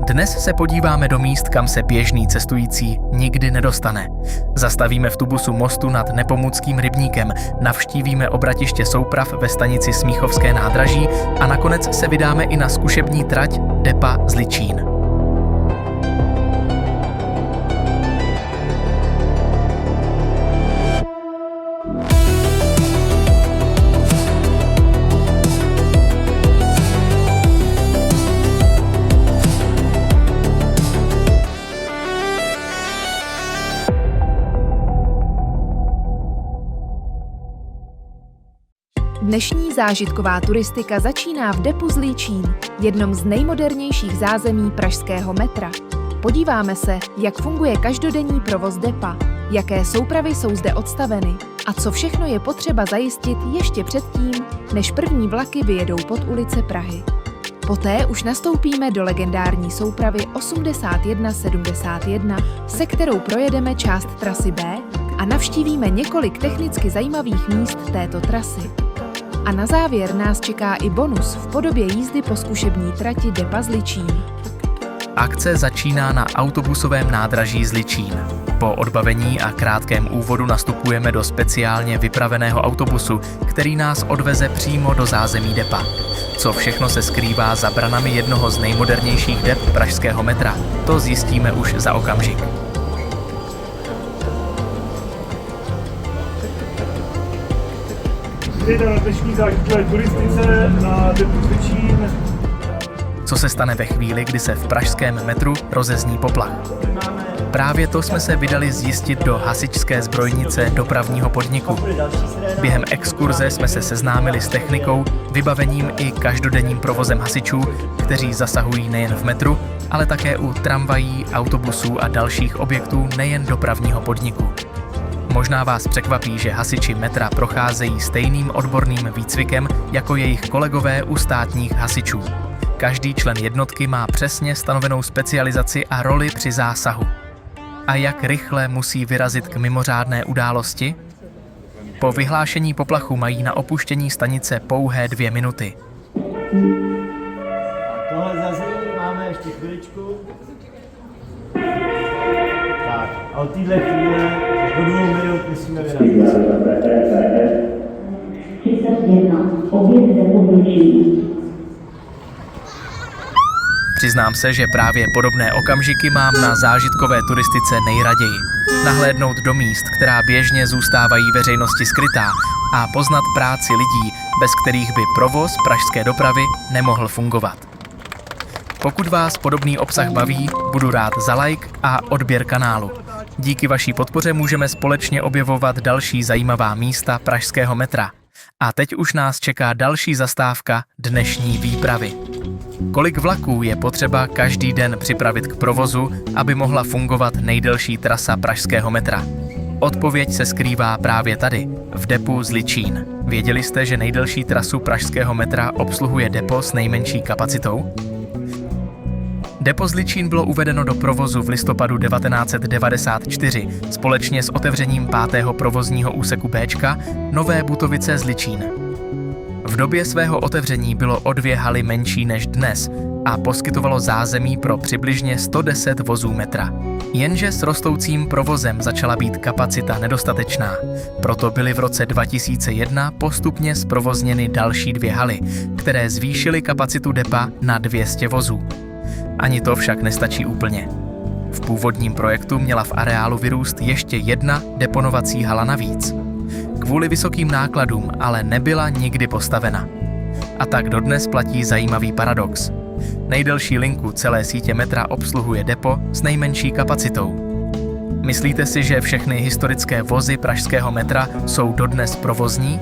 Dnes se podíváme do míst, kam se běžný cestující nikdy nedostane. Zastavíme v tubusu mostu nad Nepomuckým rybníkem, navštívíme obratiště souprav ve stanici Smíchovské nádraží a nakonec se vydáme i na zkušební trať depa Zličín. Dnešní zážitková turistika začíná v depu Zličín, jednom z nejmodernějších zázemí pražského metra. Podíváme se, jak funguje každodenní provoz depa, jaké soupravy jsou zde odstaveny a co všechno je potřeba zajistit ještě předtím, než první vlaky vyjedou pod ulice Prahy. Poté už nastoupíme do legendární soupravy 8171, se kterou projedeme část trasy B a navštívíme několik technicky zajímavých míst této trasy. A na závěr nás čeká i bonus v podobě jízdy po zkušební trati depa Zličín. Akce začíná na autobusovém nádraží Zličín. Po odbavení a krátkém úvodu nastupujeme do speciálně vypraveného autobusu, který nás odveze přímo do zázemí depa. Co všechno se skrývá za branami jednoho z nejmodernějších dep pražského metra, to zjistíme už za okamžik. Na dnešní zážitkové turistice na depu Zličín. Co se stane ve chvíli, kdy se v pražském metru rozezní poplach? Právě to jsme se vydali zjistit do hasičské zbrojnice dopravního podniku. Během exkurze jsme se seznámili s technikou, vybavením i každodenním provozem hasičů, kteří zasahují nejen v metru, ale také u tramvají, autobusů a dalších objektů nejen dopravního podniku. Možná vás překvapí, že hasiči metra procházejí stejným odborným výcvikem jako jejich kolegové u státních hasičů. Každý člen jednotky má přesně stanovenou specializaci a roli při zásahu. A jak rychle musí vyrazit k mimořádné události? Po vyhlášení poplachu mají na opuštění stanice pouhé 2 minuty. A tohle zazní, máme ještě chviličku. Tak, a od téhle chvíle do 2 minut musíme vyrazit. 31. Objekt depo Zličín. Přiznám se, že právě podobné okamžiky mám na zážitkové turistice nejraději. Nahlédnout do míst, která běžně zůstávají veřejnosti skrytá a poznat práci lidí, bez kterých by provoz pražské dopravy nemohl fungovat. Pokud vás podobný obsah baví, budu rád za like a odběr kanálu. Díky vaší podpoře můžeme společně objevovat další zajímavá místa pražského metra. A teď už nás čeká další zastávka dnešní výpravy. Kolik vlaků je potřeba každý den připravit k provozu, aby mohla fungovat nejdelší trasa pražského metra? Odpověď se skrývá právě tady, v depu Zličín. Věděli jste, že nejdelší trasu pražského metra obsluhuje depo s nejmenší kapacitou? Depo Zličín bylo uvedeno do provozu v listopadu 1994 společně s otevřením 5. provozního úseku Bčka Nové Butovice Zličín. V době svého otevření bylo o 2 haly menší než dnes a poskytovalo zázemí pro přibližně 110 vozů metra. Jenže s rostoucím provozem začala být kapacita nedostatečná, proto byly v roce 2001 postupně zprovozněny další 2 haly, které zvýšily kapacitu depa na 200 vozů. Ani to však nestačí úplně. V původním projektu měla v areálu vyrůst ještě 1 deponovací hala navíc. Kvůli vysokým nákladům ale nebyla nikdy postavena. A tak dodnes platí zajímavý paradox. Nejdelší linku celé sítě metra obsluhuje depo s nejmenší kapacitou. Myslíte si, že všechny historické vozy pražského metra jsou dodnes provozní?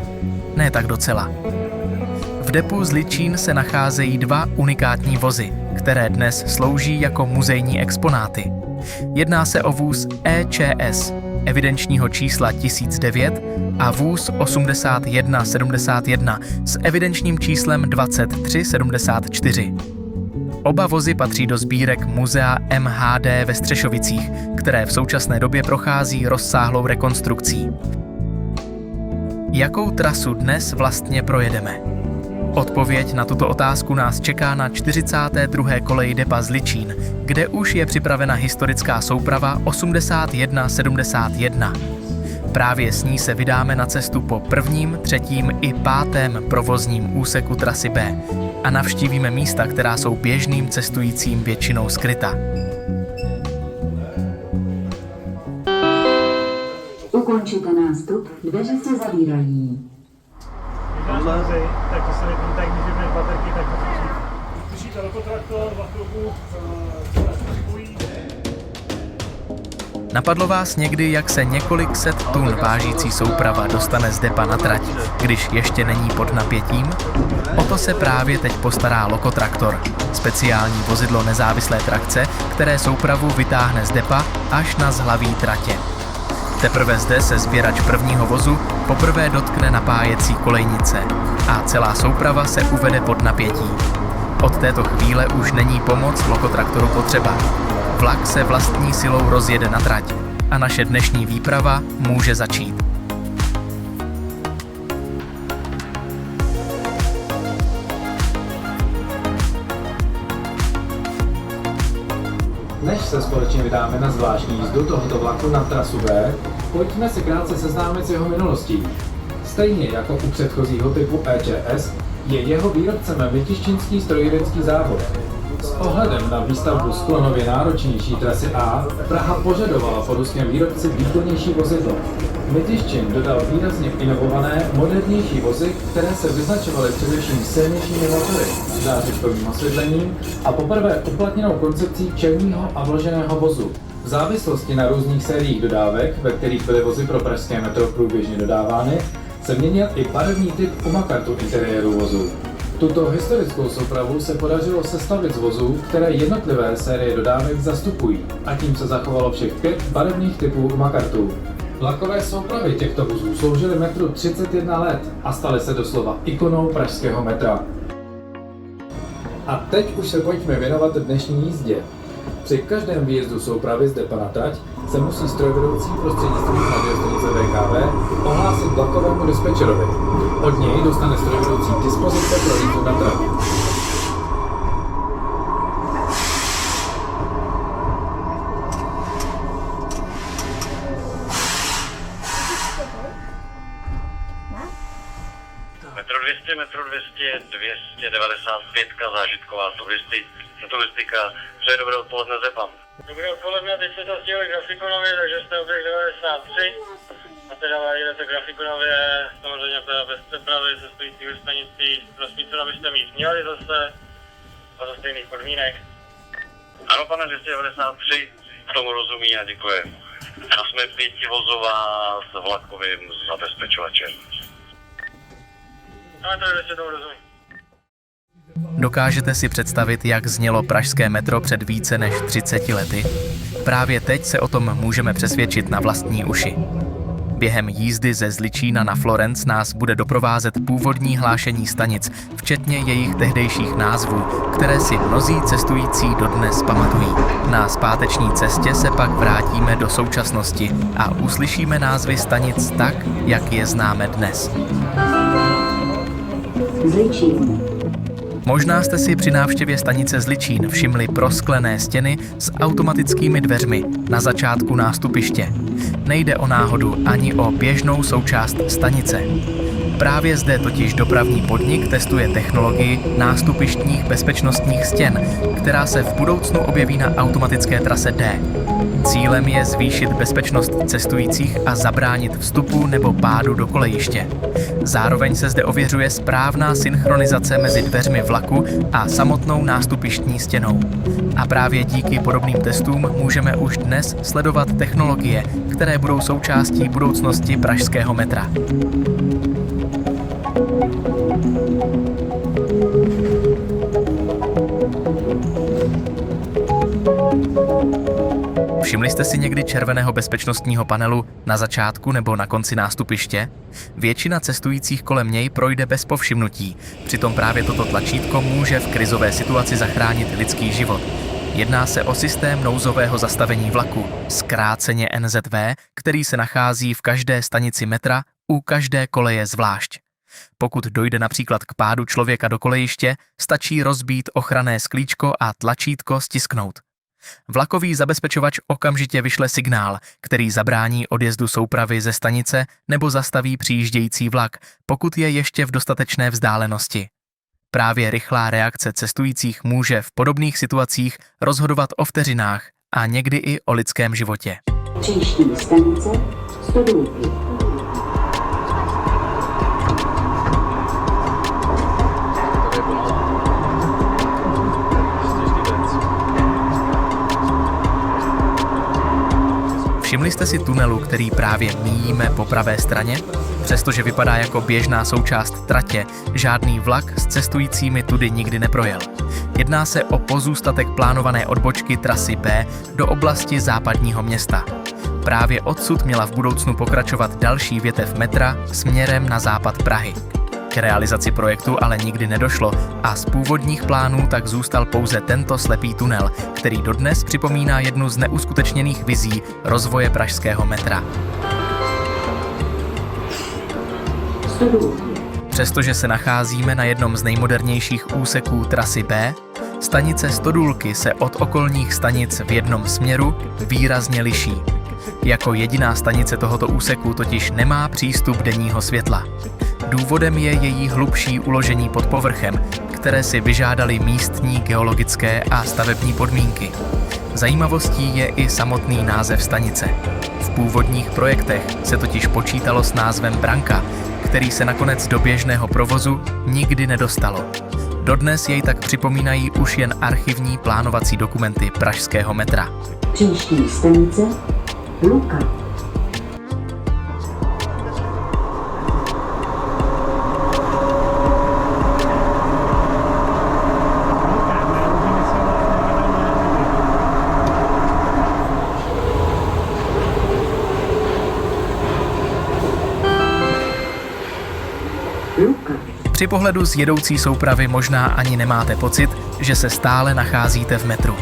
Ne tak docela. V depu Zličín se nacházejí 2 unikátní vozy, které dnes slouží jako muzejní exponáty. Jedná se o vůz EČS, evidenčního čísla 1009 a vůz 8171 s evidenčním číslem 2374. Oba vozy patří do sbírek muzea MHD ve Střešovicích, které v současné době prochází rozsáhlou rekonstrukcí. Jakou trasu dnes vlastně projedeme? Odpověď na tuto otázku nás čeká na 42. koleji depa Zličín, kde už je připravena historická souprava 8171. Právě s ní se vydáme na cestu po 1., 3. i 5. provozním úseku trasy B a navštívíme místa, která jsou běžným cestujícím většinou skryta. Ukončite nástup, dveře se zavírají. Tak to se neví, tak když vypneš baterky, tak to slyší. Slyšíte lokotraktor, za chvilku se připojí. Napadlo vás někdy, jak se několik set tun vážící souprava dostane z depa na trať, když ještě není pod napětím? O to se právě teď postará Lokotraktor, speciální vozidlo nezávislé trakce, které soupravu vytáhne z depa až na zhlaví tratě. Teprve zde se sběrač prvního vozu poprvé dotkne napájecí kolejnice a celá souprava se uvede pod napětí. Od této chvíle už není pomoc Lokotraktoru potřeba. Vlak se vlastní silou rozjede na trať a naše dnešní výprava může začít. Než se společně vydáme na zvláštní jízdu tohoto vlaku na trasu B, pojďme si krátce seznámit s jeho minulostí. Stejně jako u předchozího typu EČS je jeho výrobcem Vytišťanský strojírenský závod. S ohledem na výstavbu sklonově náročnější trasy A, Praha požadovala po ruském výrobci výkonnější vozidlo. Vytišťan dodal výrazně inovované, modernější vozy, které se vyznačovaly především silnějšími motory, zářivkovým osvětlením a poprvé uplatněnou koncepcí čelního a vloženého vozu. V závislosti na různých sériích dodávek, ve kterých byly vozy pro pražské metro průběžně dodávány, se měnil i barevný typ umakartu interiéru vozu. Tuto historickou soupravu se podařilo sestavit z vozů, které jednotlivé série dodávek zastupují, a tím se zachovalo všech 5 barevných typů umakartů. Vlakové soupravy těchto vozů sloužily metru 31 let a staly se doslova ikonou pražského metra. A teď už se pojďme věnovat dnešní jízdě. Při každém výjezdu soupravy z depa na trať se musí strojvedoucí prostřednictvím radiostanice VKV ohlásit vlakovému dispečerovi. Od něj dostane strojvedoucí dispozice pro jízdu na trať. Metro 200, metro 200, 295, zážitková turistika. Přeji dobré odpoledne, Zepan. Dobré odpoledne, teď jsme to stihli Grafikonově, takže jste objekt 93. A teda jedete Grafikonově, samozřejmě teda bez přepravy, se stojící ve stanicí. Rozpícen, abyste mít měli zase a za stejných podmínek. Ano, pane 293, k tomu rozumí a děkuji. A jsme pětivozová s vlakovým zabezpečovačem. No, to je tomu rozumí. Dokážete si představit, jak znělo pražské metro před více než 30 lety? Právě teď se o tom můžeme přesvědčit na vlastní uši. Během jízdy ze Zličína na Florenc nás bude doprovázet původní hlášení stanic, včetně jejich tehdejších názvů, které si mnozí cestující dodnes pamatují. Na zpáteční cestě se pak vrátíme do současnosti a uslyšíme názvy stanic tak, jak je známe dnes. Zličín. Možná jste si při návštěvě stanice Zličín všimli prosklené stěny s automatickými dveřmi na začátku nástupiště. Nejde o náhodu ani o běžnou součást stanice. Právě zde totiž dopravní podnik testuje technologii nástupištních bezpečnostních stěn, která se v budoucnu objeví na automatické trase D. Cílem je zvýšit bezpečnost cestujících a zabránit vstupu nebo pádu do kolejiště. Zároveň se zde ověřuje správná synchronizace mezi dveřmi vlaku a samotnou nástupištní stěnou. A právě díky podobným testům můžeme už dnes sledovat technologie, které budou součástí budoucnosti pražského metra. Všimli jste si někdy červeného bezpečnostního panelu na začátku nebo na konci nástupiště? Většina cestujících kolem něj projde bez povšimnutí, přitom právě toto tlačítko může v krizové situaci zachránit lidský život. Jedná se o systém nouzového zastavení vlaku, zkráceně NZV, který se nachází v každé stanici metra, u každé koleje zvlášť. Pokud dojde například k pádu člověka do kolejiště, stačí rozbít ochranné sklíčko a tlačítko stisknout. Vlakový zabezpečovač okamžitě vyšle signál, který zabrání odjezdu soupravy ze stanice nebo zastaví přijíždějící vlak, pokud je ještě v dostatečné vzdálenosti. Právě rychlá reakce cestujících může v podobných situacích rozhodovat o vteřinách a někdy i o lidském životě. Příští stanice Stodůlky. Všimli jste si tunelu, který právě míjíme po pravé straně? Přestože vypadá jako běžná součást tratě, žádný vlak s cestujícími tudy nikdy neprojel. Jedná se o pozůstatek plánované odbočky trasy B do oblasti západního města. Právě odsud měla v budoucnu pokračovat další větev metra směrem na západ Prahy. K realizaci projektu ale nikdy nedošlo a z původních plánů tak zůstal pouze tento slepý tunel, který dodnes připomíná jednu z neuskutečněných vizí rozvoje pražského metra. Stodůlky. Přestože se nacházíme na jednom z nejmodernějších úseků trasy B, stanice Stodůlky se od okolních stanic v jednom směru výrazně liší. Jako jediná stanice tohoto úseku totiž nemá přístup denního světla. Důvodem je její hlubší uložení pod povrchem, které si vyžádaly místní geologické a stavební podmínky. Zajímavostí je i samotný název stanice. V původních projektech se totiž počítalo s názvem Branka, který se nakonec do běžného provozu nikdy nedostalo. Dodnes jej tak připomínají už jen archivní plánovací dokumenty pražského metra. Příští stanice Luka. Při pohledu z jedoucí soupravy možná ani nemáte pocit, že se stále nacházíte v metru.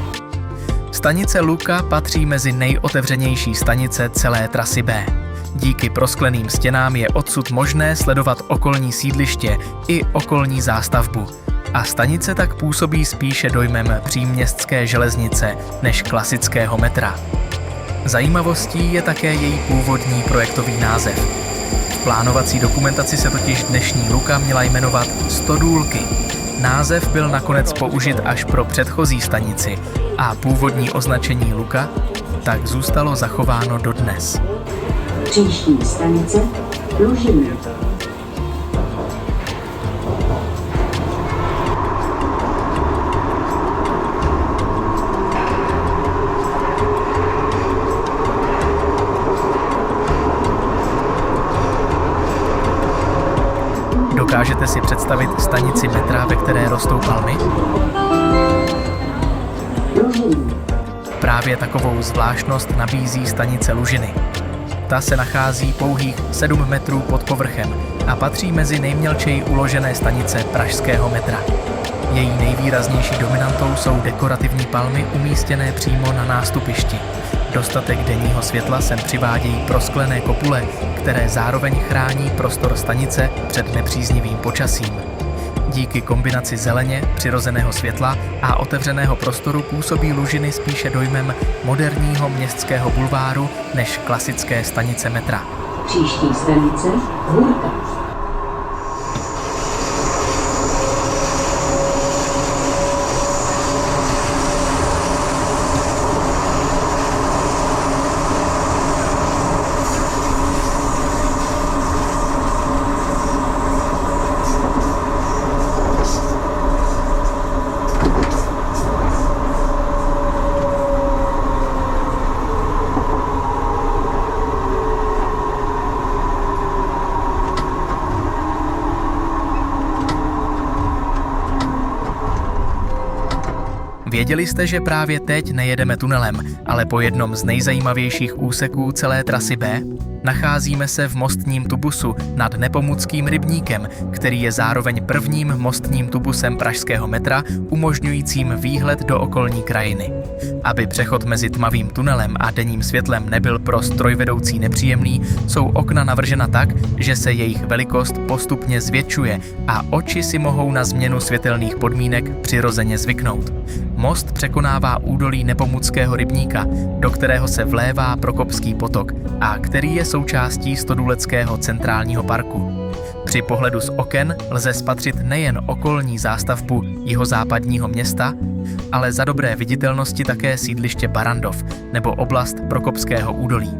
Stanice Luka patří mezi nejotevřenější stanice celé trasy B. Díky proskleným stěnám je odsud možné sledovat okolní sídliště i okolní zástavbu. A stanice tak působí spíše dojmem příměstské železnice než klasického metra. Zajímavostí je také její původní projektový název. V plánovací dokumentaci se totiž dnešní Luka měla jmenovat Stodůlky. Název byl nakonec použit až pro předchozí stanici a původní označení Luka tak zůstalo zachováno dodnes. Příští stanice Lužiny. Dokážete si představit stanici metra, ve které rostou palmy? Lužiny. Právě takovou zvláštnost nabízí stanice Lužiny. Ta se nachází pouhých 7 metrů pod povrchem a patří mezi nejmělčeji uložené stanice pražského metra. Její nejvýraznější dominantou jsou dekorativní palmy umístěné přímo na nástupišti. Dostatek denního světla sem přivádějí prosklené kopule, které zároveň chrání prostor stanice před nepříznivým počasím. Díky kombinaci zeleně, přirozeného světla a otevřeného prostoru působí Lužiny spíše dojmem moderního městského bulváru než klasické stanice metra. Příští stanice Hůrka. Věděli jste, že právě teď nejedeme tunelem, ale po jednom z nejzajímavějších úseků celé trasy B? Nacházíme se v mostním tubusu nad Nepomuckým rybníkem, který je zároveň prvním mostním tubusem pražského metra, umožňujícím výhled do okolní krajiny. Aby přechod mezi tmavým tunelem a denním světlem nebyl pro strojvedoucí nepříjemný, jsou okna navržena tak, že se jejich velikost postupně zvětšuje a oči si mohou na změnu světelných podmínek přirozeně zvyknout. Most překonává údolí Nepomuckého rybníka, do kterého se vlévá Prokopský potok a který je součástí Stodůleckého centrálního parku. Při pohledu z oken lze spatřit nejen okolní zástavbu jihozápadního města, ale za dobré viditelnosti také sídliště Barandov nebo oblast Prokopského údolí.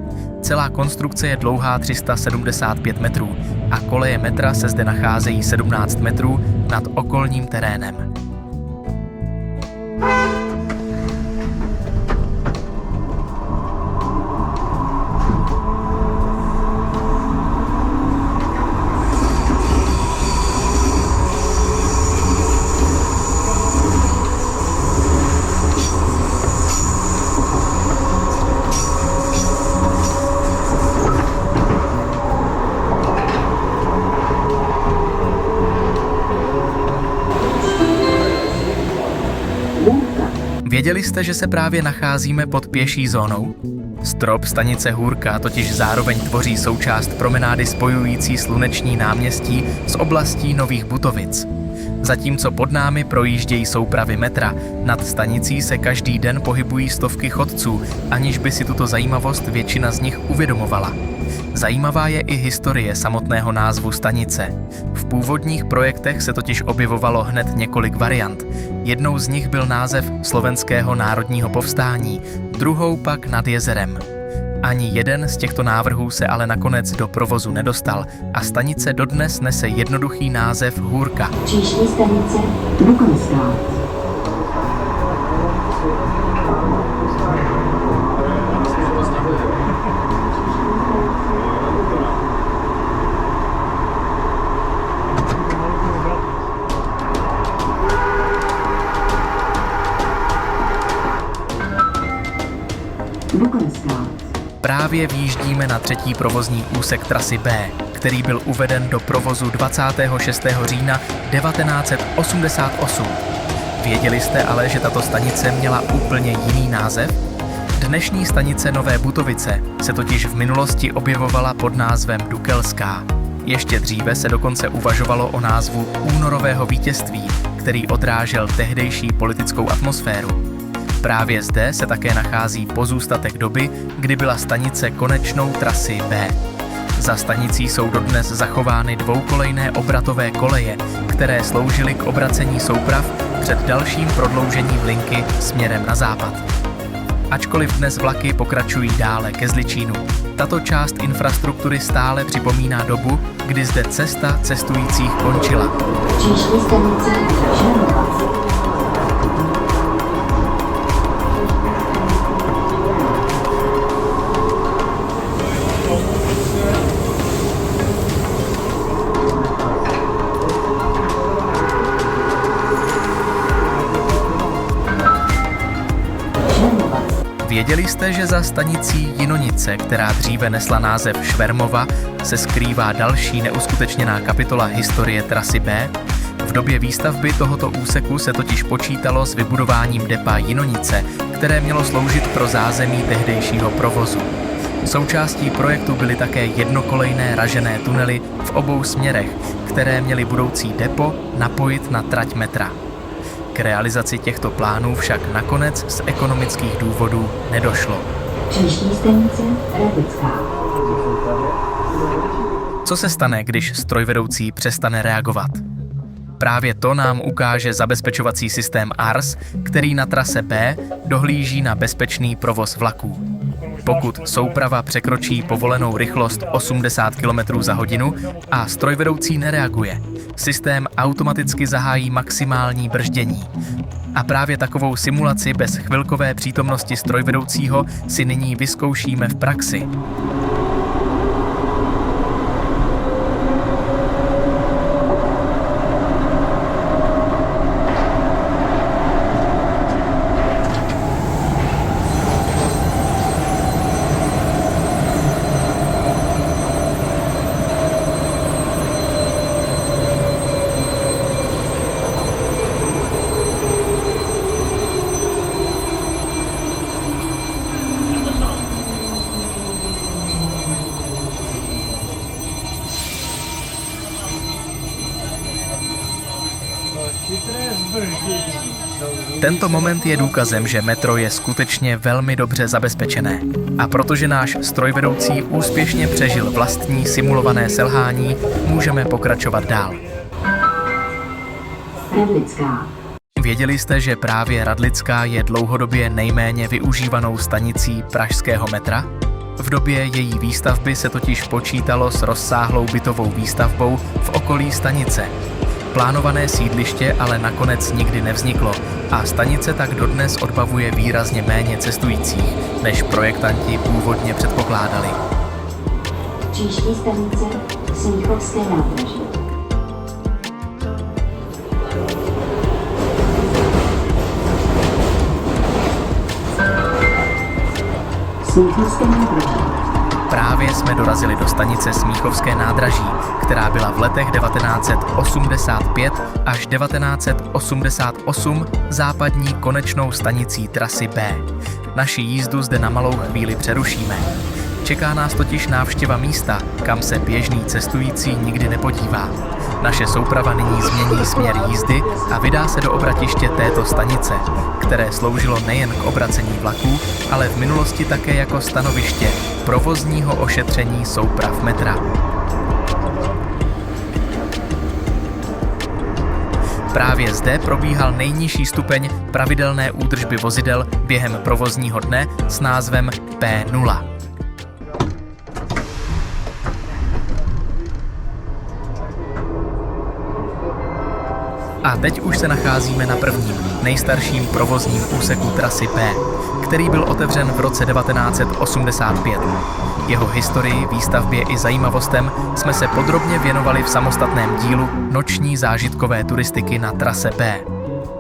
Celá konstrukce je dlouhá 375 metrů a koleje metra se zde nacházejí 17 metrů nad okolním terénem. Věděli jste, že se právě nacházíme pod pěší zónou? Strop stanice Hůrka totiž zároveň tvoří součást promenády spojující Sluneční náměstí s oblastí Nových Butovic. Zatímco pod námi projíždějí soupravy metra, nad stanicí se každý den pohybují stovky chodců, aniž by si tuto zajímavost většina z nich uvědomovala. Zajímavá je i historie samotného názvu stanice. V původních projektech se totiž objevovalo hned několik variant. Jednou z nich byl název Slovenského národního povstání, druhou pak Nad jezerem. Ani jeden z těchto návrhů se ale nakonec do provozu nedostal a stanice dodnes nese jednoduchý název Hůrka. Příští stanice Lukonská. Právě výjíždíme na třetí provozní úsek trasy B, který byl uveden do provozu 26. října 1988. Věděli jste ale, že tato stanice měla úplně jiný název? Dnešní stanice Nové Butovice se totiž v minulosti objevovala pod názvem Dukelská. Ještě dříve se dokonce uvažovalo o názvu Únorového vítězství, který odrážel tehdejší politickou atmosféru. Právě zde se také nachází pozůstatek doby, kdy byla stanice konečnou trasy B. Za stanicí jsou dodnes zachovány dvoukolejné obratové koleje, které sloužily k obracení souprav před dalším prodloužením linky směrem na západ. Ačkoliv dnes vlaky pokračují dále ke Zličínu, tato část infrastruktury stále připomíná dobu, kdy zde cesta cestujících končila. Příští stanice Želva. Věděli jste, že za stanicí Jinonice, která dříve nesla název Švermova, se skrývá další neuskutečněná kapitola historie trasy B? V době výstavby tohoto úseku se totiž počítalo s vybudováním depa Jinonice, které mělo sloužit pro zázemí tehdejšího provozu. Součástí projektu byly také jednokolejné ražené tunely v obou směrech, které měly budoucí depo napojit na trať metra. K realizaci těchto plánů však nakonec z ekonomických důvodů nedošlo. Příští stanice Radecká. Co se stane, když strojvedoucí přestane reagovat? Právě to nám ukáže zabezpečovací systém ARS, který na trase B dohlíží na bezpečný provoz vlaků. Pokud souprava překročí povolenou rychlost 80 km za hodinu a strojvedoucí nereaguje, systém automaticky zahájí maximální brždění. A právě takovou simulaci bez chvilkové přítomnosti strojvedoucího si nyní vyzkoušíme v praxi. Tento moment je důkazem, že metro je skutečně velmi dobře zabezpečené. A protože náš strojvedoucí úspěšně přežil vlastní simulované selhání, můžeme pokračovat dál. Radlická. Věděli jste, že právě Radlická je dlouhodobě nejméně využívanou stanicí pražského metra? V době její výstavby se totiž počítalo s rozsáhlou bytovou výstavbou v okolí stanice. Plánované sídliště ale nakonec nikdy nevzniklo a stanice tak dodnes odbavuje výrazně méně cestujících, než projektanti původně předpokládali. Příští stanice Smíchovské nádraží. Smíchovské nádraží. Právě jsme dorazili do stanice Smíchovské nádraží, která byla v letech 1985 až 1988 západní konečnou stanicí trasy B. Naši jízdu zde na malou chvíli přerušíme. Čeká nás totiž návštěva místa, kam se běžný cestující nikdy nepodívá. Naše souprava nyní změní směr jízdy a vydá se do obratiště této stanice, které sloužilo nejen k obracení vlaků, ale v minulosti také jako stanoviště provozního ošetření souprav metra. Právě zde probíhal nejnižší stupeň pravidelné údržby vozidel během provozního dne s názvem P0. A teď už se nacházíme na prvním, nejstarším provozním úseku trasy P, který byl otevřen v roce 1985. Jeho historii, výstavbě i zajímavostem jsme se podrobně věnovali v samostatném dílu Noční zážitkové turistiky na trase P.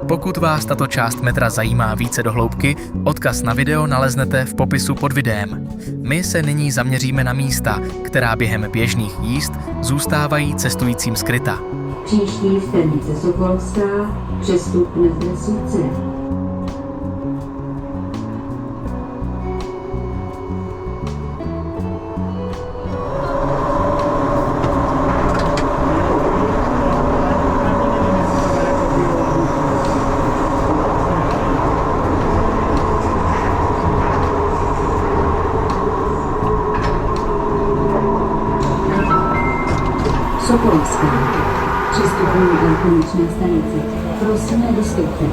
Pokud vás tato část metra zajímá více do hloubky, odkaz na video naleznete v popisu pod videem. My se nyní zaměříme na místa, která během běžných jízd zůstávají cestujícím skryta. Příští stanice Sokolovská, přestup na trasu C. Sokolovská. Přestupní a konečná stanice. Prosíme vystupte.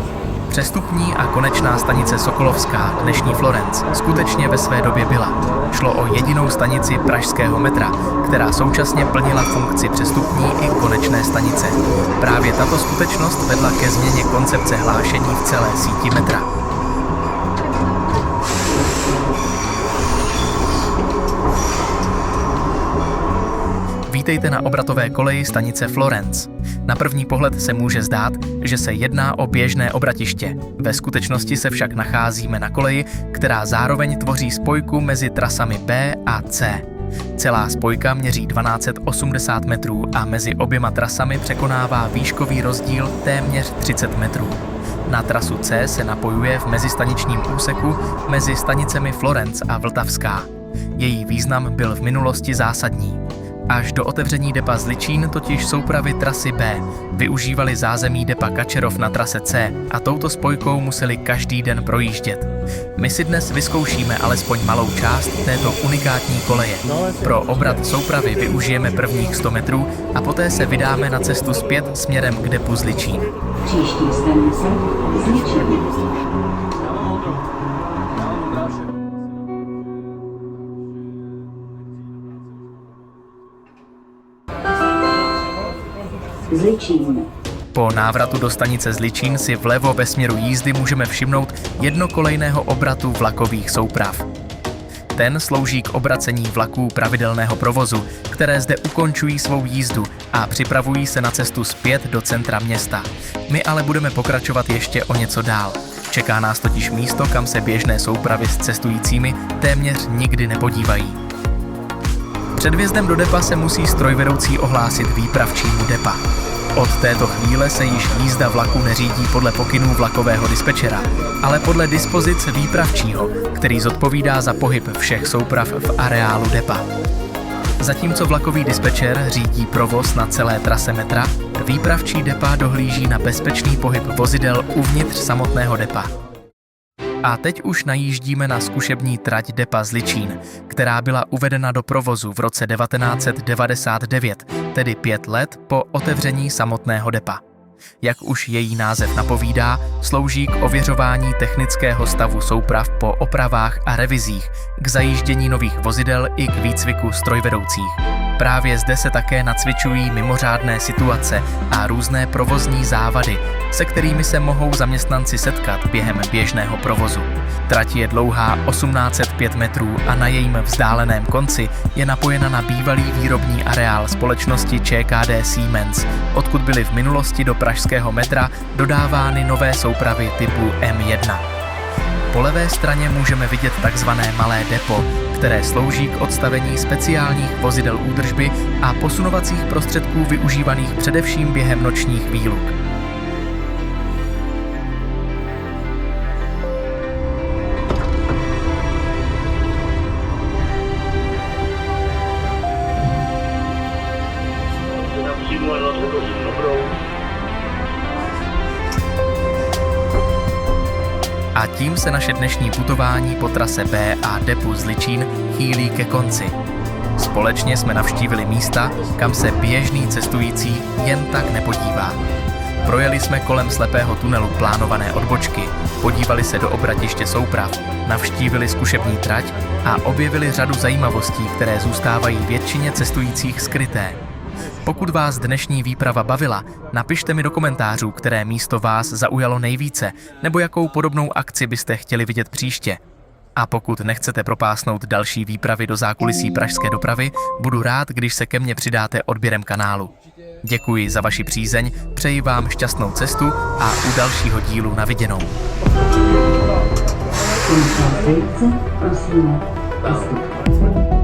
Přestupní a konečná stanice Sokolovská, dnešní Florence, skutečně ve své době byla. Šlo o jedinou stanici pražského metra, která současně plnila funkci přestupní i konečné stanice. Právě tato skutečnost vedla ke změně koncepce hlášení v celé síti metra. Vítejte na obratové koleji stanice Florence. Na první pohled se může zdát, že se jedná o běžné obratiště. Ve skutečnosti se však nacházíme na koleji, která zároveň tvoří spojku mezi trasami B a C. Celá spojka měří 1280 metrů a mezi oběma trasami překonává výškový rozdíl téměř 30 metrů. Na trasu C se napojuje v mezistaničním úseku mezi stanicemi Florence a Vltavská. Její význam byl v minulosti zásadní. Až do otevření depa Zličín totiž soupravy trasy B využívali zázemí depa Kačerov na trase C a touto spojkou museli každý den projíždět. My si dnes vyzkoušíme alespoň malou část této unikátní koleje. Pro obrat soupravy využijeme prvních 100 metrů a poté se vydáme na cestu zpět směrem k depu Zličín. Příští stanice Zličín. Zličín. Po návratu do stanice Zličín si vlevo ve směru jízdy můžeme všimnout jednokolejného obratu vlakových souprav. Ten slouží k obracení vlaků pravidelného provozu, které zde ukončují svou jízdu a připravují se na cestu zpět do centra města. My ale budeme pokračovat ještě o něco dál. Čeká nás totiž místo, kam se běžné soupravy s cestujícími téměř nikdy nepodívají. Před vjezdem do depa se musí strojvedoucí ohlásit výpravčímu depa. Od této chvíle se již jízda vlaku neřídí podle pokynů vlakového dispečera, ale podle dispozic výpravčího, který zodpovídá za pohyb všech souprav v areálu depa. Zatímco vlakový dispečer řídí provoz na celé trase metra, výpravčí depa dohlíží na bezpečný pohyb vozidel uvnitř samotného depa. A teď už najíždíme na zkušební trať depa Zličín, která byla uvedena do provozu v roce 1999, tedy 5 let po otevření samotného depa. Jak už její název napovídá, slouží k ověřování technického stavu souprav po opravách a revizích, k zajíždění nových vozidel i k výcviku strojvedoucích. Právě zde se také nacvičují mimořádné situace a různé provozní závady, se kterými se mohou zaměstnanci setkat během běžného provozu. Trať je dlouhá 1805 metrů a na jejím vzdáleném konci je napojena na bývalý výrobní areál společnosti ČKD Siemens, odkud byly v minulosti do pražského metra dodávány nové soupravy typu M1. Po levé straně můžeme vidět takzvané malé depo, které slouží k odstavení speciálních vozidel údržby a posunovacích prostředků využívaných především během nočních výluk. A tím se naše dnešní putování po trase B a depu Zličín chýlí ke konci. Společně jsme navštívili místa, kam se běžný cestující jen tak nepodívá. Projeli jsme kolem slepého tunelu plánované odbočky, podívali se do obratiště souprav, navštívili zkušební trať a objevili řadu zajímavostí, které zůstávají většině cestujících skryté. Pokud vás dnešní výprava bavila, napište mi do komentářů, které místo vás zaujalo nejvíce, nebo jakou podobnou akci byste chtěli vidět příště. A pokud nechcete propásnout další výpravy do zákulisí pražské dopravy, budu rád, když se ke mně přidáte odběrem kanálu. Děkuji za vaši přízeň, přeji vám šťastnou cestu a u dalšího dílu na viděnou. Prosíme, postup.